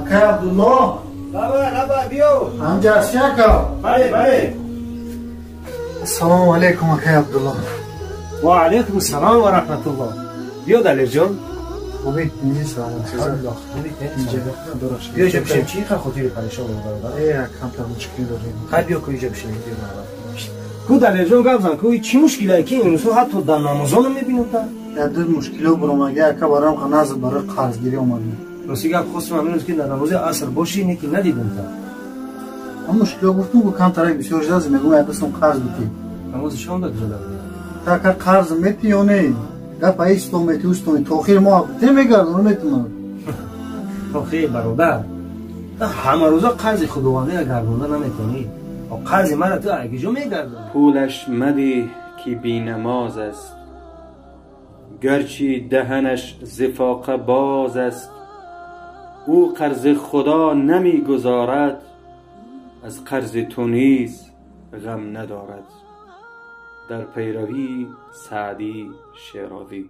اکه عبدالله نبا بیو همجا شکا بله السلام علیکم اکه عبدالله و علیکم السلام و رحمت الله. بیو دلیر جان خوبی؟ اینجی سلام بیا اینجا بشیم. چی خیلی خاطر پریشان بود برادر؟ کم تا مشکلی داریم. خیلی بیا که اینجا بشیم. کو دلیر جان گفت زن کو چی مشکلی که این روزها حتی در نمازان میبینم تا در مشکلی برام اگه اکه برام خناز برای قرضگیری اومدیم. راستی گفت خواستم امروز که در نماز عصر باشی اینی که ندیدم تا هم مشکلی گفتم که کم طرف بسیار جاز میگم یک قسم قرض بودی نماز شام داد جلو تا که قرض میتی یا نه گپ ایستو میتی اوستو توخیر ما نمیگردم میتونم توخیر برادر همه روزا قرض خداوندی گردونده نمیکنی و قرض مرا تو اگه جو میگردم پولش مدی که بی نماز است گرچه دهنش زفاقه باز است او قرض خدا نمی گذارد از قرض تو نیز غم ندارد. در پیروی سعدی شیرازی.